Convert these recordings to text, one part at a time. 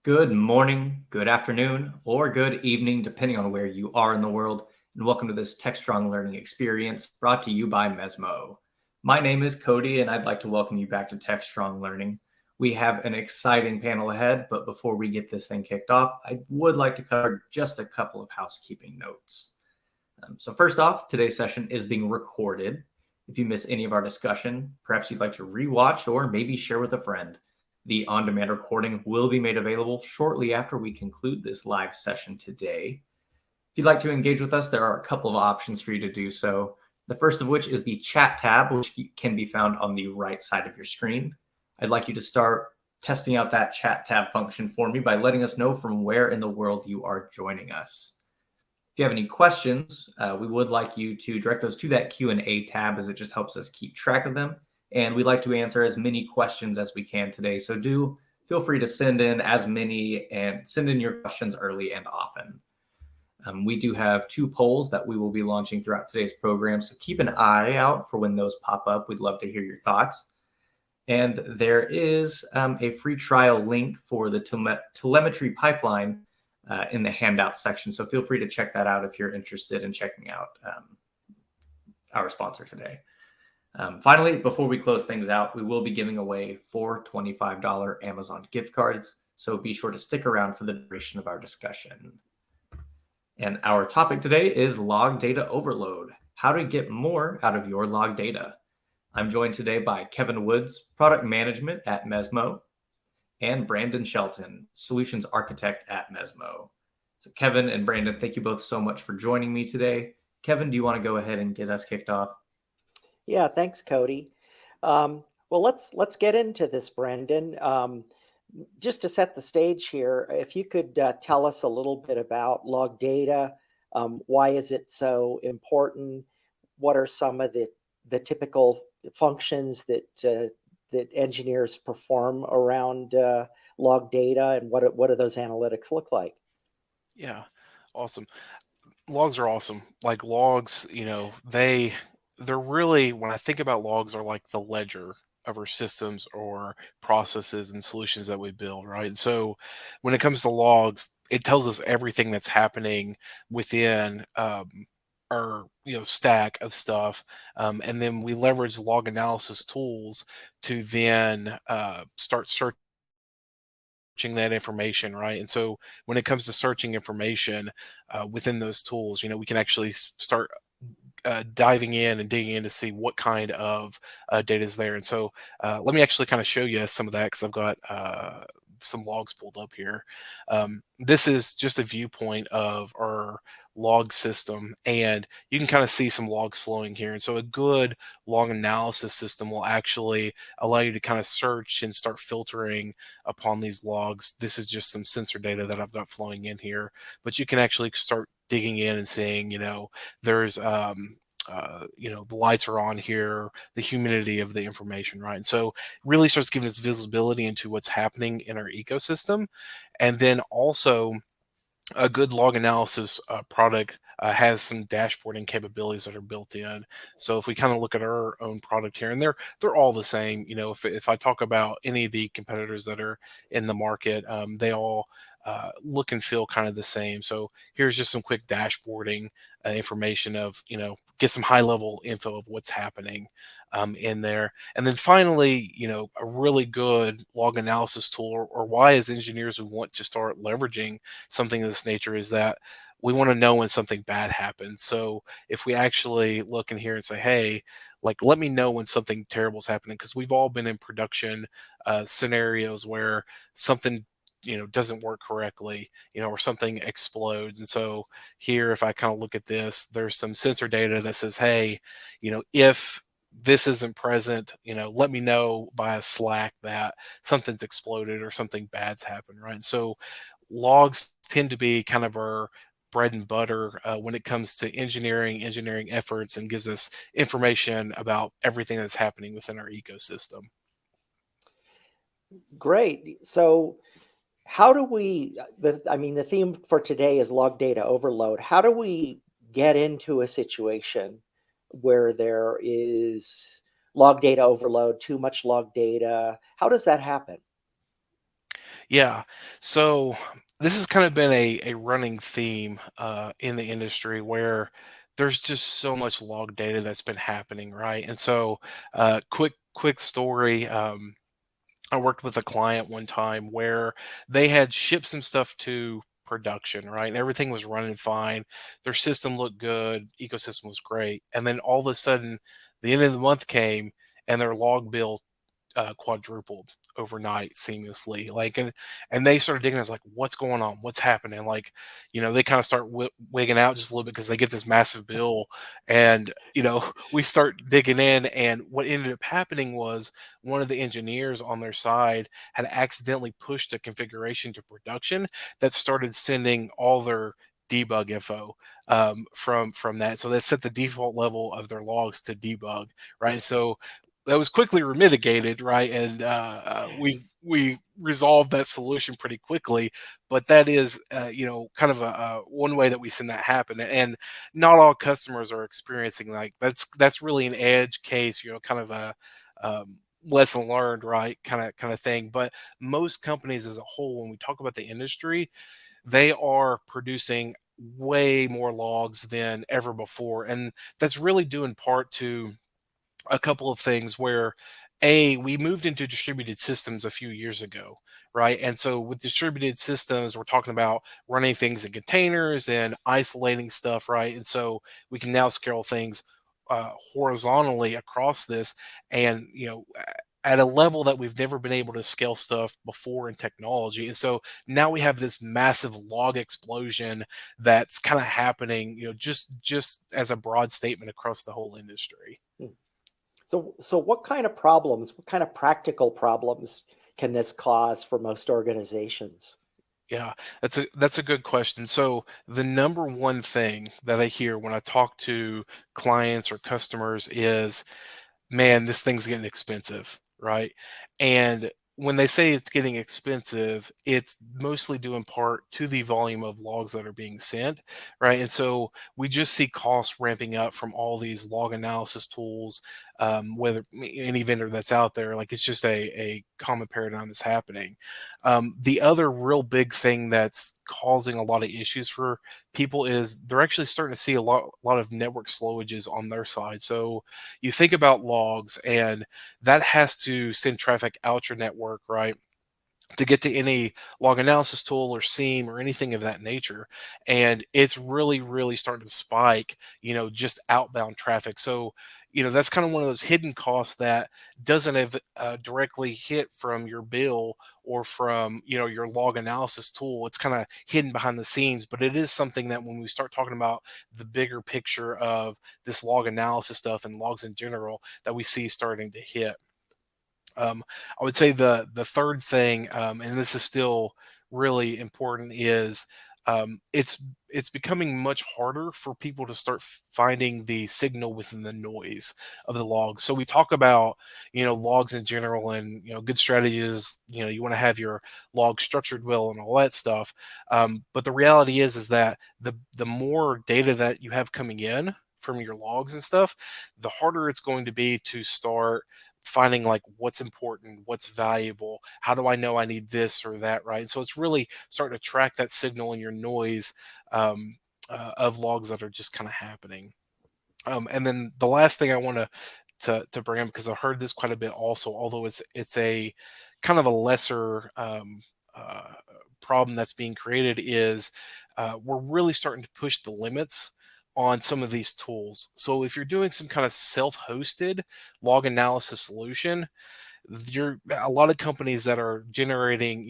Good morning, good afternoon, or good evening, depending on where you are in the world, and welcome to this Techstrong learning experience brought to you by Mezmo. My name is Cody, and I'd like to welcome you back to Techstrong Learning. We have an exciting panel ahead, but before we get this thing kicked off, I would like to cover just a couple of housekeeping notes. So first off, today's session is being recorded. If you miss any of our discussion, perhaps you'd like to rewatch or maybe share with a friend. The on-demand recording will be made available shortly after we conclude this live session today. If you'd like to engage with us, there are a couple of options for you to do so. The first of which is the chat tab, which can be found on the right side of your screen. I'd like you to start testing out that chat tab function for me by letting us know from where in the world you are joining us. If you have any questions, we would like you to direct those to that Q&A tab, as it just helps us keep track of them. And we'd like to answer as many questions as we can today. So do feel free to send in as many and send in your questions early and often. We do have 2 polls that we will be launching throughout today's program. So keep an eye out for when those pop up. We'd love to hear your thoughts. And there is a free trial link for the telemetry pipeline in the handout section. So feel free to check that out if you're interested in checking out our sponsor today. Finally, before we close things out, we will be giving away 4 $25 Amazon gift cards. So be sure to stick around for the duration of our discussion. And our topic today is log data overload, how to get more out of your log data. I'm joined today by Kevin Woods, product management at Mezmo, and Brandon Shelton, solutions architect at Mezmo. So Kevin and Brandon, thank you both so much for joining me today. Kevin, do you want to go ahead and get us kicked off? Yeah, thanks, Cody. Well, let's get into this, Brandon. Just to set the stage here, if you could tell us a little bit about log data, why is it so important? What are some of the typical functions that engineers perform around log data, and what do those analytics look like? Yeah, awesome. Logs are awesome. Like logs, they're really, when I think about logs, are like the ledger of our systems or processes and solutions that we build, right? And so when it comes to logs, it tells us everything that's happening within our stack of stuff, and then we leverage log analysis tools to then start searching that information, right? And so when it comes to searching information within those tools, we can actually start diving in and digging in to see what kind of data is there. And so let me actually kind of show you some of that, because I've got some logs pulled up here. This is just a viewpoint of our log system, and you can kind of see some logs flowing here. And so a good log analysis system will actually allow you to kind of search and start filtering upon these logs. This is just some sensor data that I've got flowing in here, but you can actually start digging in and seeing, there's the lights are on here, the humidity of the information, right? And so it really starts giving us visibility into what's happening in our ecosystem. And then also a good log analysis product has some dashboarding capabilities that are built in. So if we kind of look at our own product here, and they're all the same. If I talk about any of the competitors that are in the market, they all look and feel kind of the same. So here's just some quick dashboarding information of, get some high level info of what's happening in there. And then finally, a really good log analysis tool, or why as engineers we want to start leveraging something of this nature, is that we want to know when something bad happens. So if we actually look in here and say, hey, like, let me know when something terrible is happening, because we've all been in production scenarios where something doesn't work correctly, or something explodes. And so here, if I kind of look at this, there's some sensor data that says, hey, if this isn't present, let me know by a Slack that something's exploded or something bad's happened, right? So logs tend to be kind of our bread and butter when it comes to engineering efforts, and gives us information about everything that's happening within our ecosystem. Great. So how do we, the theme for today is log data overload. How do we get into a situation where there is log data overload, too much log data? How does that happen? Yeah. So this has kind of been a running theme in the industry where there's just so much log data that's been happening, right? And so, quick story. I worked with a client one time where they had shipped some stuff to production, right? And everything was running fine. Their system looked good, ecosystem was great. And then all of a sudden, the end of the month came and their log bill quadrupled overnight seamlessly. And they started digging. I was like, what's going on? What's happening? Like, they kind of start wigging out just a little bit because they get this massive bill. And, we start digging in. And what ended up happening was one of the engineers on their side had accidentally pushed a configuration to production that started sending all their debug info from that. So that set the default level of their logs to debug, right? So that was quickly mitigated, right? And we resolved that solution pretty quickly. But that is, kind of a one way that we seen that happen. And not all customers are experiencing like that's really an edge case, kind of a lesson learned, right? Kind of thing. But most companies as a whole, when we talk about the industry, they are producing way more logs than ever before, and that's really due in part to a couple of things where we moved into distributed systems a few years ago, right? And so with distributed systems, we're talking about running things in containers and isolating stuff, right? And so we can now scale things horizontally across this, and at a level that we've never been able to scale stuff before in technology. And so now we have this massive log explosion that's kind of happening, just as a broad statement across the whole industry. Hmm. So what kind of problems, what kind of practical problems can this cause for most organizations? Yeah, that's a good question. So the number one thing that I hear when I talk to clients or customers is, man, this thing's getting expensive, right? And when they say it's getting expensive, it's mostly due in part to the volume of logs that are being sent, right? And so we just see costs ramping up from all these log analysis tools, whether any vendor that's out there, like it's just a common paradigm that's happening. The other real big thing that's causing a lot of issues for people is they're actually starting to see a lot of network slowages on their side. So you think about logs, and that has to send traffic out your network, right? To get to any log analysis tool or seam or anything of that nature. And it's really, really starting to spike, just outbound traffic. So, that's kind of one of those hidden costs that doesn't have directly hit from your bill or from, your log analysis tool. It's kind of hidden behind the scenes, but it is something that when we start talking about the bigger picture of this log analysis stuff and logs in general, that we see starting to hit. I would say the third thing, and this is still really important, is it's becoming much harder for people to start finding the signal within the noise of the logs. So we talk about logs in general, and good strategies. You want to have your log structured well and all that stuff. But the reality is that the more data that you have coming in from your logs and stuff, the harder it's going to be to start finding like what's important, what's valuable, how do I know I need this or that, right? And so it's really starting to track that signal in your noise of logs that are just kind of happening. And then the last thing I want to bring up, because I've heard this quite a bit also, although it's a kind of a lesser uh, problem that's being created, is we're really starting to push the limits on some of these tools. So if you're doing some kind of self-hosted log analysis solution, you're a lot of companies that are generating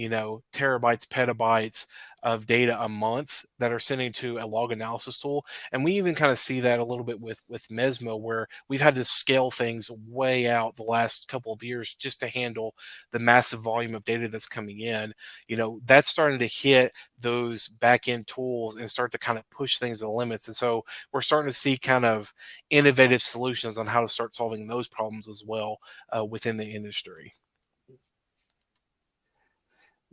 terabytes, petabytes of data a month that are sending to a log analysis tool. And we even kind of see that a little bit with Mezmo, where we've had to scale things way out the last couple of years just to handle the massive volume of data that's coming in. That's starting to hit those back end tools and start to kind of push things to the limits. And so we're starting to see kind of innovative solutions on how to start solving those problems as well within the industry.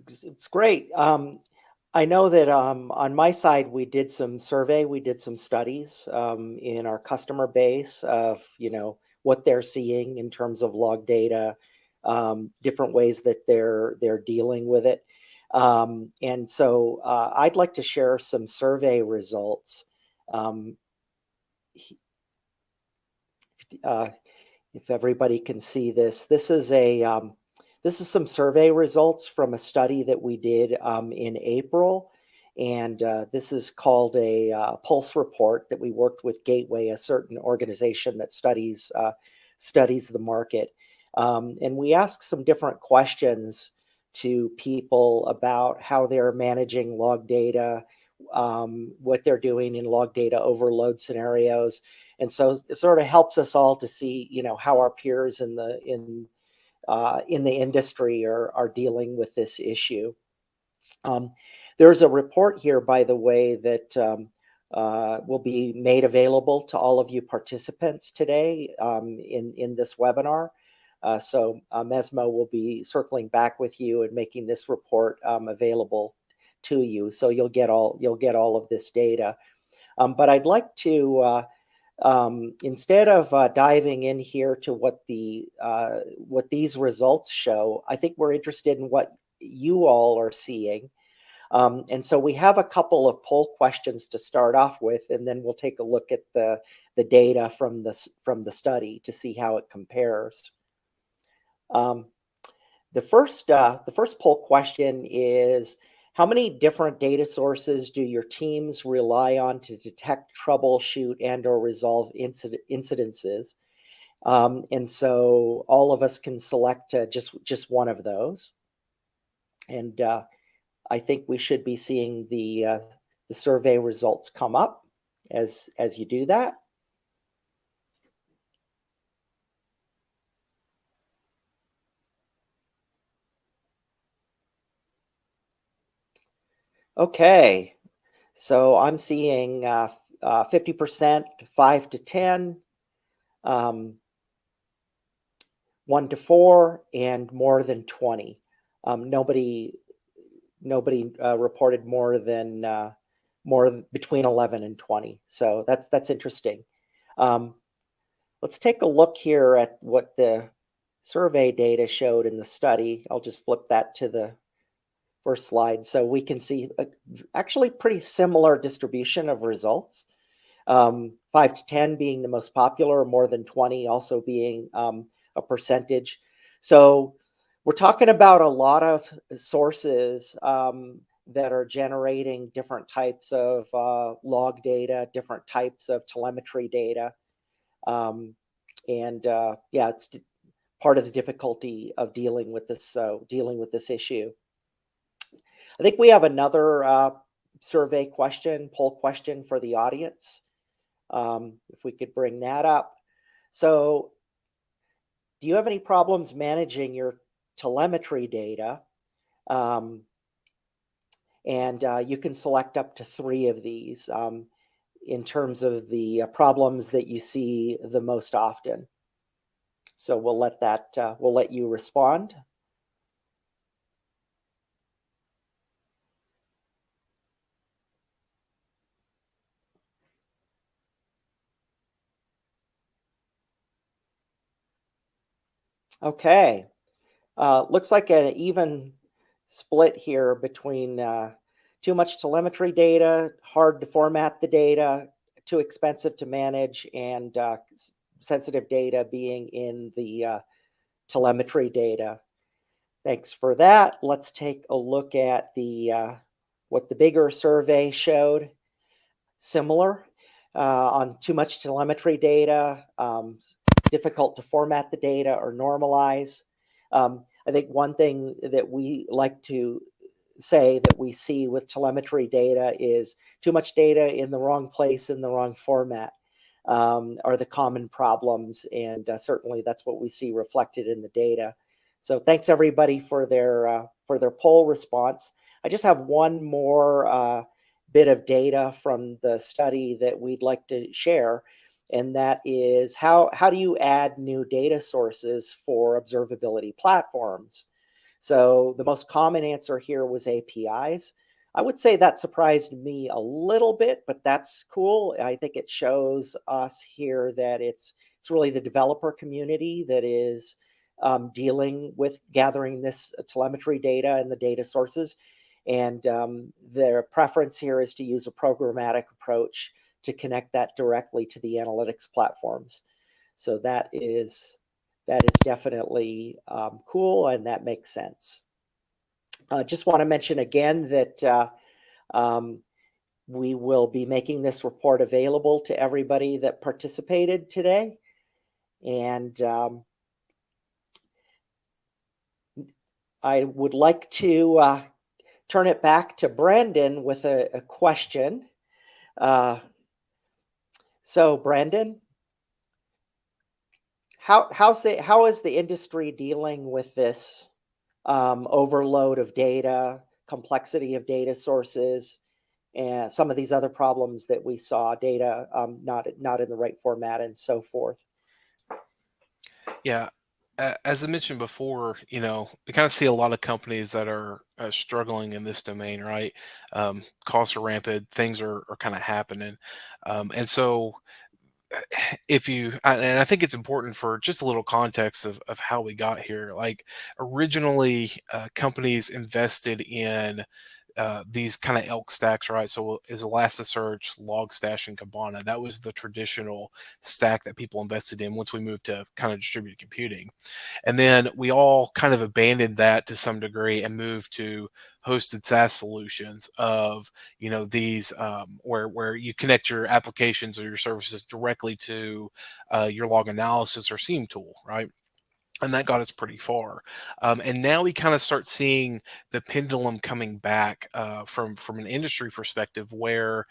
It's great. I know that on my side, we did some survey, we did some studies in our customer base of, what they're seeing in terms of log data, different ways that they're dealing with it. And so I'd like to share some survey results. If everybody can see this, this is some survey results from a study that we did in April. And this is called a pulse report that we worked with Gateway, a certain organization that studies the market. And we asked some different questions to people about how they're managing log data, what they're doing in log data overload scenarios. And so it sort of helps us all to see, how our peers in the industry are dealing with this issue. There's a report here, by the way, that will be made available to all of you participants today in this webinar. So Mezmo will be circling back with you and making this report available to you, so you'll get all of this data. But I'd like to instead of diving in here to what these results show, I think we're interested in what you all are seeing. And so we have a couple of poll questions to start off with, and then we'll take a look at the data from the study to see how it compares. The first poll question is, how many different data sources do your teams rely on to detect, troubleshoot, and/or resolve incidences? And so all of us can select just one of those. And I think we should be seeing the survey results come up as you do that. Okay, so I'm seeing 50%, 5 to 10, 1 to 4, and more than 20. Nobody reported more between 11 and 20. So that's interesting. Let's take a look here at what the survey data showed in the study. I'll just flip that to the first slide, so we can see actually pretty similar distribution of results. 5 to 10 being the most popular, more than 20 also being a percentage. So we're talking about a lot of sources that are generating different types of log data, different types of telemetry data. And yeah, it's part of the difficulty of dealing with this issue. I think we have another survey question, poll question for the audience. If we could bring that up. So, do you have any problems managing your telemetry data? And you can select up to 3 of these in terms of the problems that you see the most often. So we'll let you respond. Okay, looks like an even split here between too much telemetry data, hard to format the data, too expensive to manage, and sensitive data being in the telemetry data. Thanks for that. Let's take a look at the what the bigger survey showed. Similar on too much telemetry data, difficult to format the data or normalize. I think one thing that we like to say that we see with telemetry data is too much data in the wrong place in the wrong format are the common problems, and certainly that's what we see reflected in the data. So thanks everybody for their poll response. I just have one more bit of data from the study that we'd like to share, and that is how do you add new data sources for observability platforms? So the most common answer here was APIs. I would say that surprised me a little bit, but that's cool. I think it shows us here that it's really the developer community that is dealing with gathering this telemetry data and the data sources. And their preference here is to use a programmatic approach to connect that directly to the analytics platforms. So that is definitely cool, and that makes sense. Just want to mention again that um, we will be making this report available to everybody that participated today. And I would like to turn it back to Brandon with a question. So Brandon, how is the industry dealing with this overload of data, complexity of data sources, and some of these other problems that we saw, data not in the right format and so forth? Yeah. As I mentioned before, we kind of see a lot of companies that are struggling in this domain, right? Costs are rampant, things are kind of happening. And so, and I think it's important for just a little context of how we got here. Like, originally, companies invested in these kind of elk stacks, right? So is Elasticsearch, Logstash, and Kibana. That was the traditional stack that people invested in once we moved to kind of distributed computing. And then we all kind of abandoned that to some degree and moved to hosted SaaS solutions of, these where you connect your applications or your services directly to your log analysis or SIEM tool, right? And that got us pretty far. And now we kind of start seeing the pendulum coming back from an industry perspective, where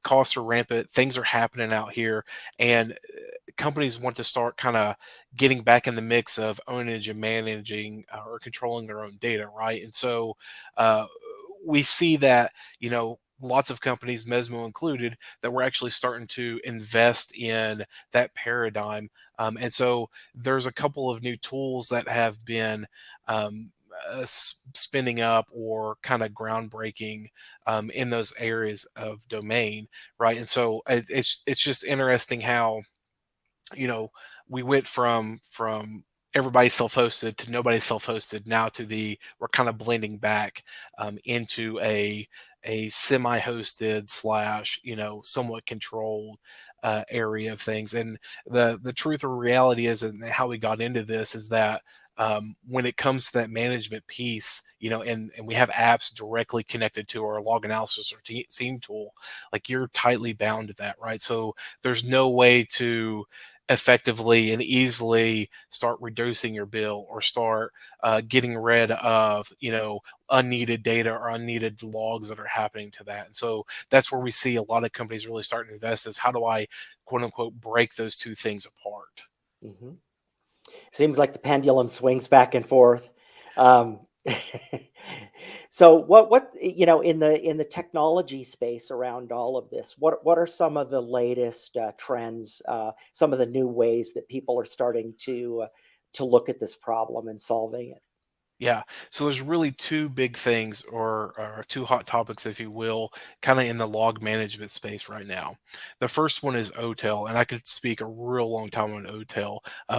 costs are rampant, things are happening out here, and companies want to start kind of getting back in the mix of owning and managing or controlling their own data, right? And so uh, we see that, lots of companies, Mezmo included, that we're actually starting to invest in that paradigm. And so there's a couple of new tools that have been spinning up or kind of groundbreaking in those areas of domain, right? And so it's just interesting how, you know we went from everybody self-hosted to nobody self-hosted, now to the we're kind of blending back into a semi-hosted slash somewhat controlled area of things. And the truth or reality is, and how we got into this, is that when it comes to that management piece, and we have apps directly connected to our log analysis or SIEM tool, like, you're tightly bound to that, right? So there's no way to effectively and easily start reducing your bill, or start getting rid of unneeded data or unneeded logs that are happening to that. And so that's where we see a lot of companies really starting to invest, is how do I, quote unquote, break those two things apart. Hmm. Seems like the pendulum swings back and forth. Um, so what in the technology space around all of this, what are some of the latest trends, some of the new ways that people are starting to look at this problem and solving it? Yeah. So there's really two big things, or two hot topics, if you will, kind of in the log management space right now. The first one is OTel, and I could speak a real long time on OTel,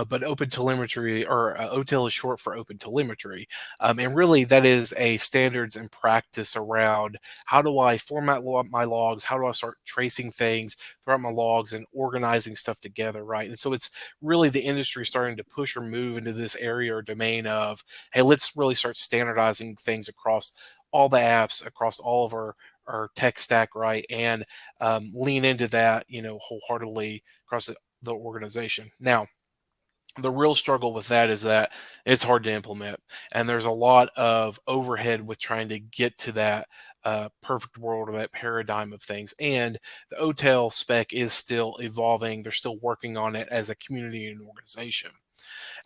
but Open Telemetry, or OTel is short for Open Telemetry. And really, that is a standards and practice around how do I format my logs, how do I start tracing things throughout my logs and organizing stuff together, right? And so it's really the industry starting to push or move into this area or domain of, hey, let's really start standardizing things across all the apps, across all of our tech stack, right? And lean into that, wholeheartedly across the organization. Now, the real struggle with that is that it's hard to implement, and there's a lot of overhead with trying to get to that perfect world, or that paradigm of things. And the OTel spec is still evolving. They're still working on it as a community and organization.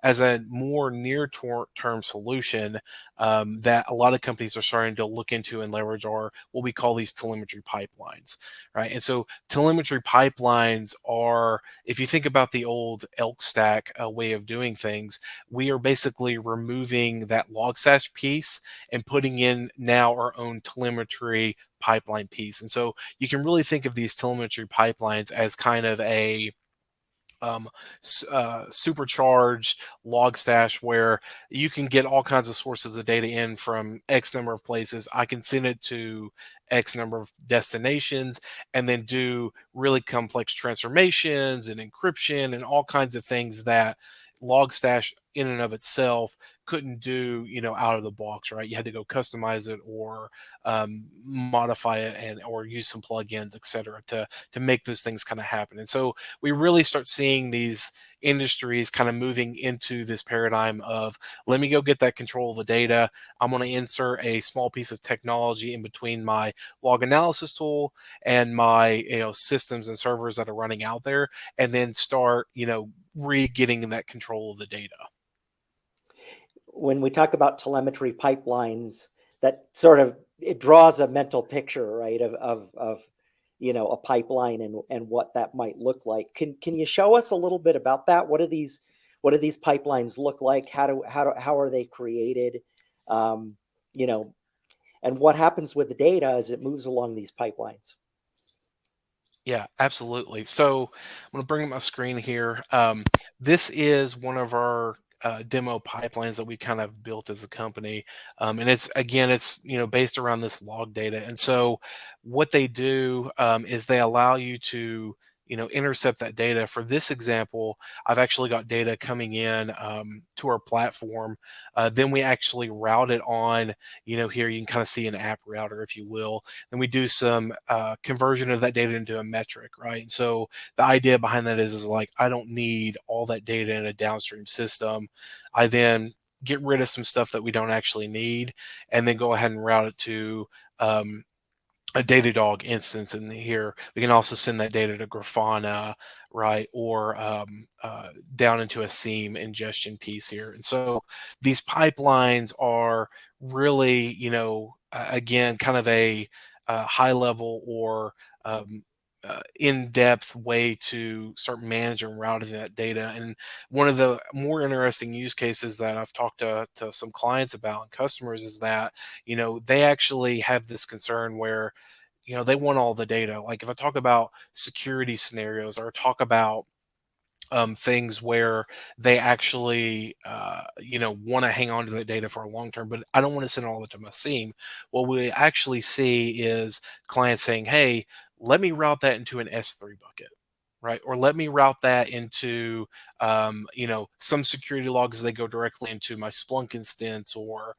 As a more near term solution, that a lot of companies are starting to look into and leverage, are what we call these telemetry pipelines, right? And so telemetry pipelines are, if you think about the old elk stack way of doing things, we are basically removing that Logstash piece and putting in now our own telemetry pipeline piece. And so you can really think of these telemetry pipelines as kind of um, supercharged Logstash where you can get all kinds of sources of data in from X number of places. I can send it to X number of destinations and then do really complex transformations and encryption and all kinds of things that Logstash in and of itself couldn't do, out of the box, right? You had to go customize it or modify it and or use some plugins, et cetera, to make those things kind of happen. And so we really start seeing these industries kind of moving into this paradigm of let me go get that control of the data. I'm going to insert a small piece of technology in between my log analysis tool and my systems and servers that are running out there, and then start re-getting that control of the data. When we talk about telemetry pipelines, that sort of, it draws a mental picture, right, of a pipeline and what that might look like. Can you show us a little bit about that? What do these pipelines look like? How are they created? Um, you know, and what happens with the data as it moves along these pipelines? Yeah, absolutely. So I'm going to bring up my screen here. This is one of our demo pipelines that we kind of built as a company, and it's based around this log data. And so what they do is they allow you to intercept that data. For this example, I've actually got data coming in to our platform. Then we actually route it on. Here you can kind of see an app router, if you will. Then we do some conversion of that data into a metric, right? And so the idea behind that is like, I don't need all that data in a downstream system. I then get rid of some stuff that we don't actually need, and then go ahead and route it to a Datadog instance in here. We can also send that data to Grafana, right, or down into a seam ingestion piece here. And so these pipelines are really, again, kind of a high level or in-depth way to start managing and routing that data. And one of the more interesting use cases that I've talked to some clients about and customers is that, they actually have this concern where, they want all the data. Like if I talk about security scenarios or talk about things where they actually, want to hang on to the data for a long term, but I don't want to send all of it to my seam. What we actually see is clients saying, "Hey, let me route that into an S3 bucket." Right, or let me route that into, some security logs. They go directly into my Splunk instance or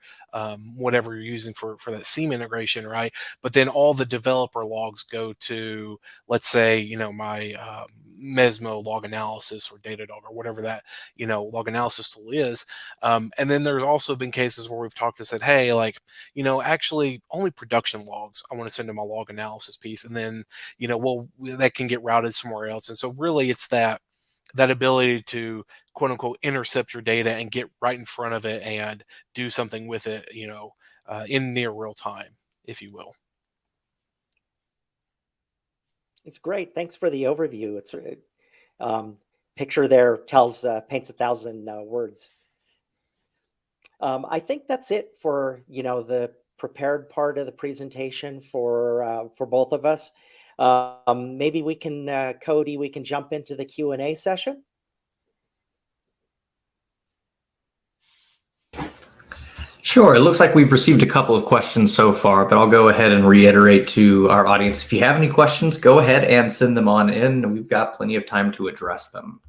whatever you're using for that seam integration, right? But then all the developer logs go to, let's say, my Mezmo log analysis or Datadog or whatever that log analysis tool is. And then there's also been cases where we've talked and said, hey, like actually only production logs I want to send to my log analysis piece, and then well, that can get routed somewhere else. And so really it's that ability to quote unquote intercept your data and get right in front of it and do something with it, in near real time, if you will. It's great. Thanks for the overview. It's picture there tells paints 1,000 words. I think that's it for the prepared part of the presentation for both of us. Maybe we can, Cody, we can jump into the Q&A session. Sure. It looks like we've received a couple of questions so far, but I'll go ahead and reiterate to our audience. If you have any questions, go ahead and send them on in. We've got plenty of time to address them.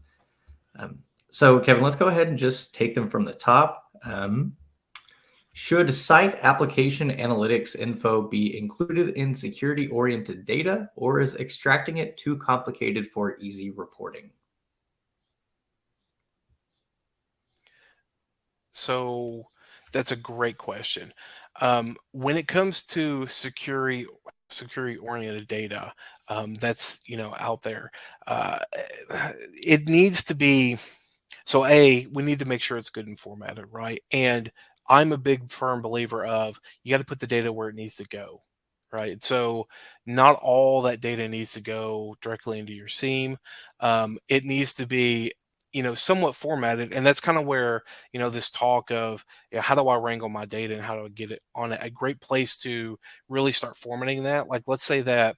So Kevin, let's go ahead and just take them from the top. Should site application analytics info be included in security-oriented data, or is extracting it too complicated for easy reporting? So that's a great question. When it comes to security-oriented data, that's out there, it needs to be. So we need to make sure it's good and formatted, right? And I'm a big firm believer of you got to put the data where it needs to go, right? So not all that data needs to go directly into your seam. It needs to be somewhat formatted. And that's kind of where, this talk of, how do I wrangle my data and how do I get it on a great place to really start formatting that. Like, let's say that,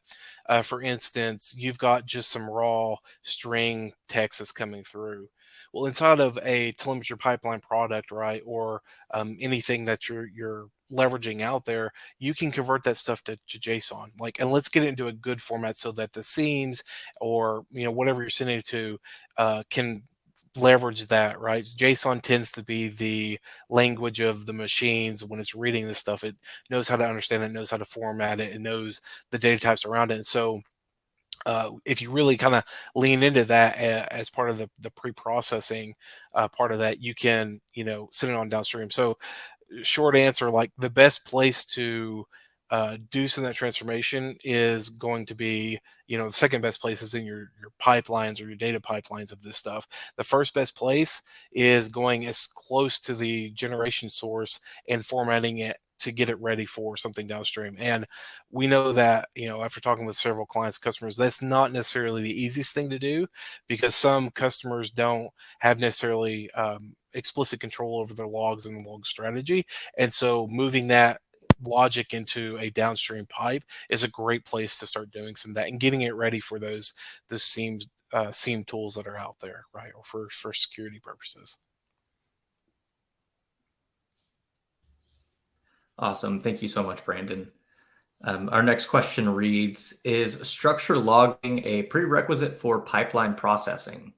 for instance, you've got just some raw string text that's coming through. Well, inside of a telemetry pipeline product, right, or anything that you're leveraging out there, you can convert that stuff to JSON. Like, and let's get it into a good format so that the seams, or whatever you're sending it to, can leverage that, right? JSON tends to be the language of the machines. When it's reading this stuff, it knows how to understand it, knows how to format it, and knows the data types around it. And so, if you really kind of lean into that as part of the pre-processing part of that, you can, send it on downstream. So, short answer, like, the best place to do some of that transformation is going to be, the second best place is in your pipelines or your data pipelines of this stuff. The first best place is going as close to the generation source and formatting it to get it ready for something downstream. And we know that, after talking with several clients, customers, that's not necessarily the easiest thing to do, because some customers don't have necessarily explicit control over their logs and the log strategy. And so moving that logic into a downstream pipe is a great place to start doing some of that and getting it ready for those seam tools that are out there, right? Or for security purposes. Awesome. Thank you so much, Brandon. Our next question reads, is structure logging a prerequisite for pipeline processing?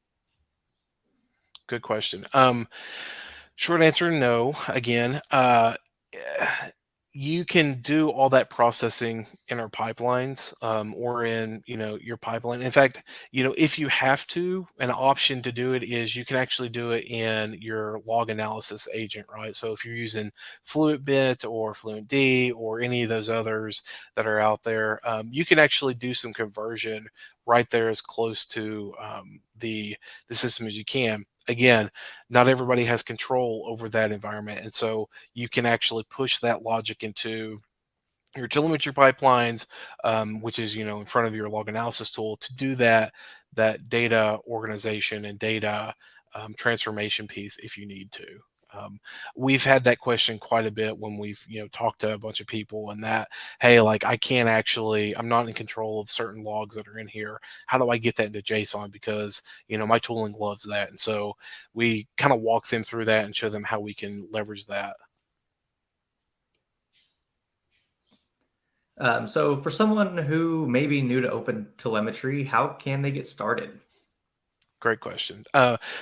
Good question. Short answer, no. Again, you can do all that processing in our pipelines, or in, your pipeline. In fact, if you have to, an option to do it is you can actually do it in your log analysis agent, right? So if you're using FluentBit or FluentD or any of those others that are out there, you can actually do some conversion right there as close to the system as you can. Again, not everybody has control over that environment, and so you can actually push that logic into your telemetry pipelines, which is, in front of your log analysis tool, to do that data organization and data transformation piece if you need to. We've had that question quite a bit when we've, talked to a bunch of people, and that, hey, like, I'm not in control of certain logs that are in here. How do I get that into JSON? Because, my tooling loves that. And so we kind of walk them through that and show them how we can leverage that. So for someone who may be new to open telemetry, how can they get started? Great question.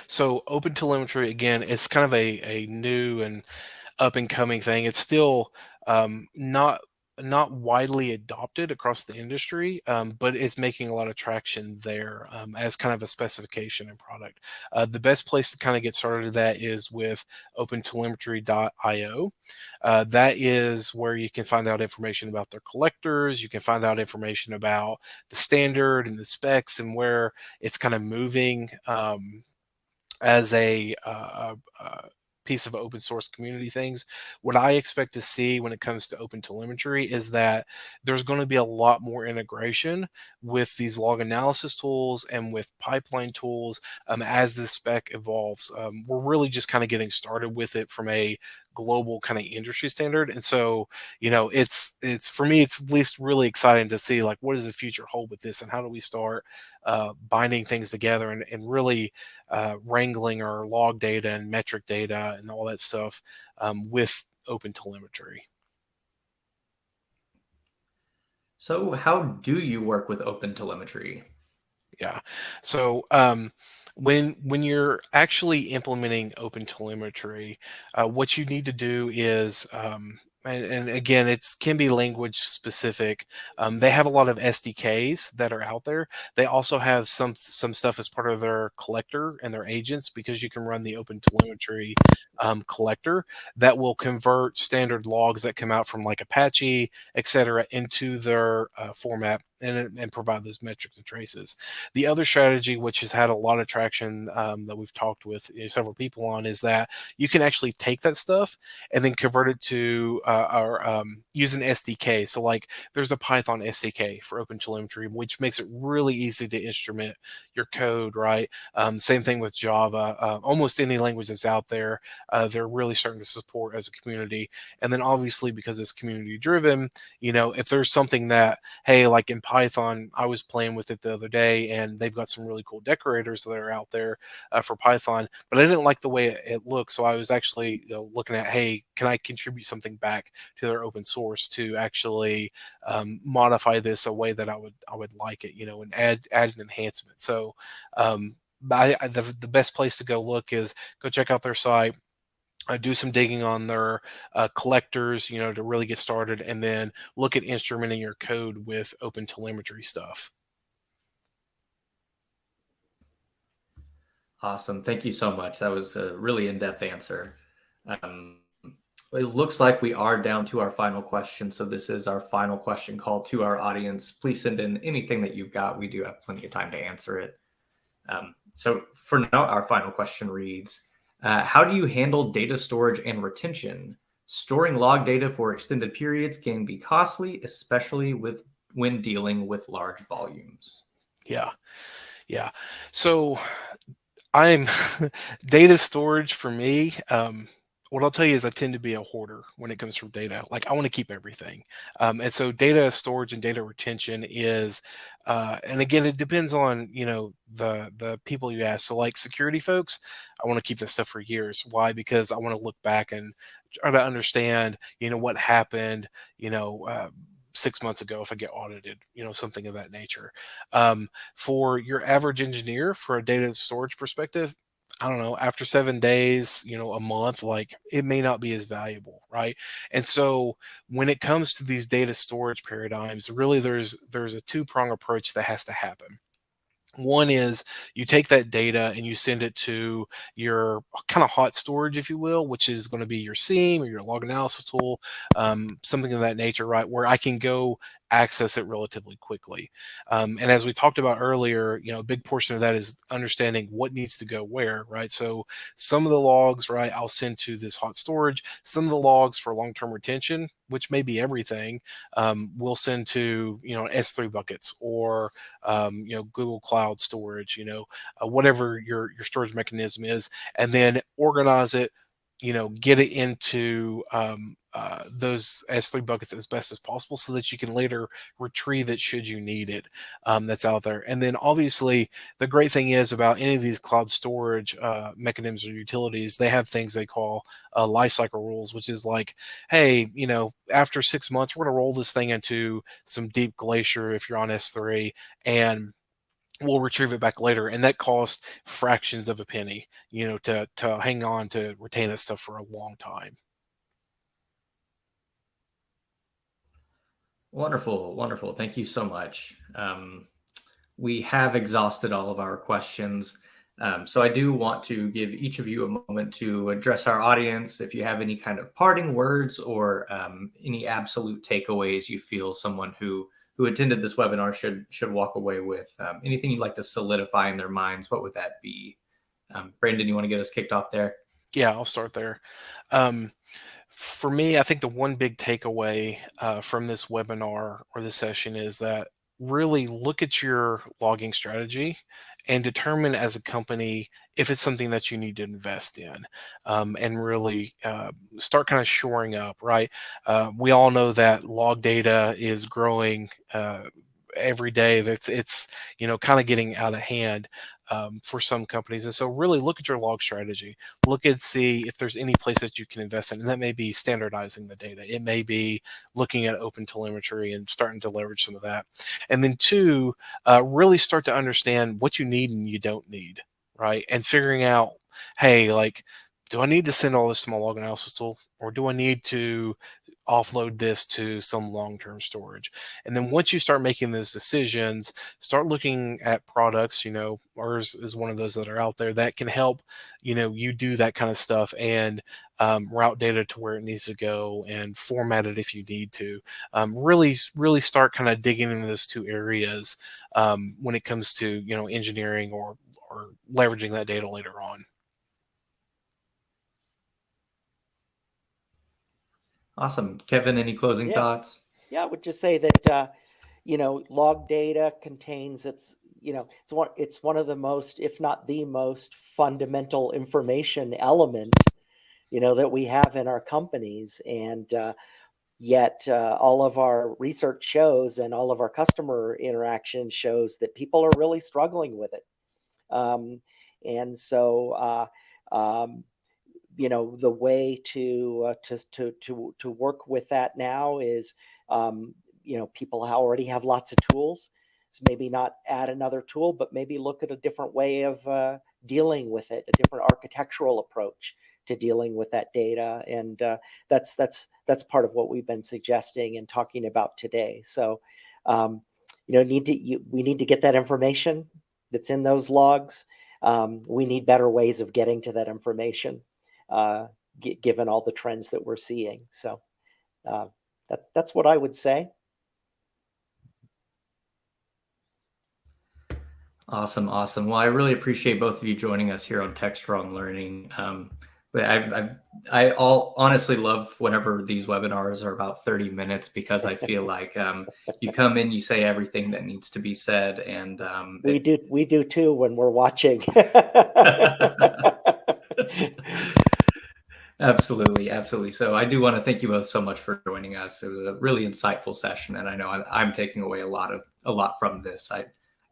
So open telemetry, again, it's kind of a new and up and coming thing. It's still not widely adopted across the industry, but it's making a lot of traction there, as kind of a specification and product. The best place to kind of get started with that is with OpenTelemetry.io. That is where you can find out information about their collectors. You can find out information about the standard and the specs and where it's kind of moving. As a piece of open source community things. What I expect to see when it comes to open telemetry is that there's going to be a lot more integration with these log analysis tools and with pipeline tools, as the spec evolves. We're really just kind of getting started with it from a global kind of industry standard. And so, it's for me, it's at least really exciting to see, like, what does the future hold with this, and how do we start binding things together, and really wrangling our log data and metric data and all that stuff, with open telemetry. So how do you work with open telemetry? Yeah. So, when you're actually implementing open telemetry, what you need to do is, and again, it's can be language specific. They have a lot of SDKs that are out there. They also have some stuff as part of their collector and their agents, because you can run the open telemetry collector that will convert standard logs that come out from, like, Apache, etc., into their format and provide those metrics and traces. The other strategy, which has had a lot of traction, that we've talked with several people on, is that you can actually take that stuff and then convert it to or use an SDK. So like there's a Python SDK for OpenTelemetry, which makes it really easy to instrument your code, right? Same thing with Java. Almost any language that's out there, they're really starting to support as a community. And then obviously because it's community driven, if there's something that, hey, like in Python, I was playing with it the other day, and they've got some really cool decorators that are out there for Python, but I didn't like the way it looked. So I was actually looking at, hey, can I contribute something back to their open source to actually modify this a way that I would like it, and add an enhancement. So the best place to go look is go check out their site, do some digging on their collectors, to really get started, and then look at instrumenting your code with open telemetry stuff. Awesome. Thank you so much. That was a really in-depth answer. Um, it looks like we are down to our final question. So this is our final question call to our audience. Please send in anything that you've got. We do have plenty of time to answer it. So for now, our final question reads, how do you handle data storage and retention? Storing log data for extended periods can be costly, especially when dealing with large volumes. Yeah. Yeah. So I'm data storage for me. What I'll tell you is I tend to be a hoarder when it comes from data. Like I want to keep everything. And so data storage and data retention is, and again, it depends on, the people you ask. So like security folks, I want to keep this stuff for years. Why? Because I want to look back and try to understand, what happened, 6 months ago if I get audited, something of that nature. For your average engineer, for a data storage perspective, I don't know, after 7 days, a month, like it may not be as valuable, right? And so when it comes to these data storage paradigms, really there's a two-prong approach that has to happen. One is you take that data and you send it to your kind of hot storage, if you will, which is going to be your SIEM or your log analysis tool, something of that nature, right? Where I can go access it relatively quickly. And as we talked about earlier, a big portion of that is understanding what needs to go where, right? So some of the logs, right, I'll send to this hot storage. Some of the logs for long-term retention, which may be everything, we'll send to, S3 buckets or Google Cloud storage, whatever your storage mechanism is, and then organize it, get it into those S3 buckets as best as possible so that you can later retrieve it should you need it, that's out there. And then obviously the great thing is about any of these cloud storage mechanisms or utilities, they have things they call lifecycle rules, which is like, hey, after 6 months, we're going to roll this thing into some deep glacier if you're on S3, and we'll retrieve it back later, and that costs fractions of a penny, to hang on to retain that stuff for a long time. Wonderful, wonderful. Thank you so much. We have exhausted all of our questions. So I do want to give each of you a moment to address our audience. If you have any kind of parting words or any absolute takeaways you feel someone who attended this webinar should walk away with, anything you'd like to solidify in their minds, what would that be? Brandon, you want to get us kicked off there? Yeah, I'll start there. For me, I think the one big takeaway from this webinar or this session is that really look at your logging strategy and determine as a company if it's something that you need to invest in, and really start kind of shoring up, right? We all know that log data is growing every day. It's kind of getting out of hand for some companies, and so really look at your log strategy. Look and see if there's any place that you can invest in, and that may be standardizing the data. It may be looking at open telemetry and starting to leverage some of that. And then two, really start to understand what you need and you don't need, right? And figuring out, hey, like, do I need to send all this to my log analysis tool, or do I need to offload this to some long-term storage. And then once you start making those decisions, start looking at products, ours is one of those that are out there that can help, you do that kind of stuff and route data to where it needs to go and format it if you need to. Really start kind of digging into those two areas when it comes to, engineering or leveraging that data later on. Awesome. Kevin, any closing Yeah. thoughts? Yeah, I would just say that log data contains it's one of the most, if not the most fundamental information element that we have in our companies, and yet all of our research shows and all of our customer interaction shows that people are really struggling with it. And so the way to work with that now is people already have lots of tools. So maybe not add another tool, but maybe look at a different way of dealing with it, a different architectural approach to dealing with that data. And that's part of what we've been suggesting and talking about today. So we need to get that information that's in those logs. We need better ways of getting to that information, given all the trends that we're seeing. So that's what I would say. Awesome. Well, I really appreciate both of you joining us here on Techstrong Learning. But I honestly love whenever these webinars are about 30 minutes, because I feel like you come in, you say everything that needs to be said, and we do too when we're watching. Absolutely. So I do want to thank you both so much for joining us. It was a really insightful session, and I know I'm taking away a lot from this. I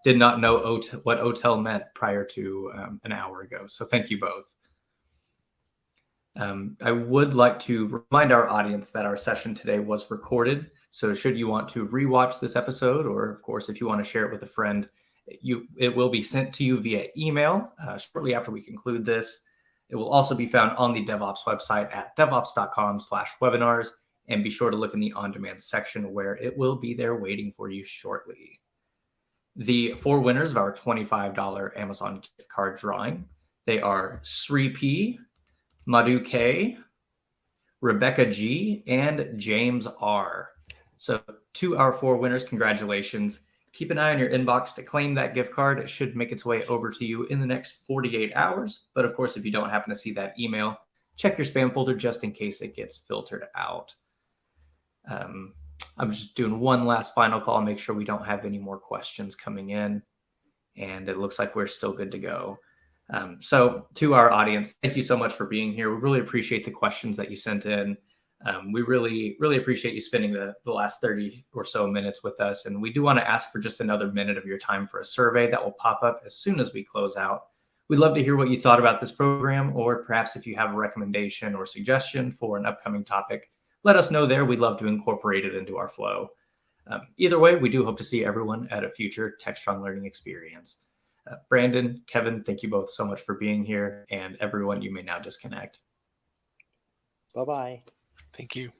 did not know what OTel meant prior to an hour ago. So thank you both. I would like to remind our audience that our session today was recorded. So should you want to rewatch this episode, or of course, if you want to share it with a friend, it will be sent to you via email shortly after we conclude this. It will also be found on the DevOps website at devops.com/webinars, and be sure to look in the on-demand section where it will be there waiting for you shortly. The 4 winners of our $25 Amazon gift card drawing, they are Sri P, Madhu K, Rebecca G, and James R. So to our 4 winners, congratulations. Keep an eye on your inbox to claim that gift card. It should make its way over to you in the next 48 hours. But of course, if you don't happen to see that email, check your spam folder just in case it gets filtered out. I'm just doing one last final call, make sure we don't have any more questions coming in. And it looks like we're still good to go. So to our audience, thank you so much for being here. We really appreciate the questions that you sent in. We really appreciate you spending the last 30 or so minutes with us. And we do want to ask for just another minute of your time for a survey that will pop up as soon as we close out. We'd love to hear what you thought about this program, or perhaps if you have a recommendation or suggestion for an upcoming topic, let us know there. We'd love to incorporate it into our flow. Either way, we do hope to see everyone at a future Techstrong Learning experience. Brandon, Kevin, thank you both so much for being here, and everyone, you may now disconnect. Bye-bye. Thank you.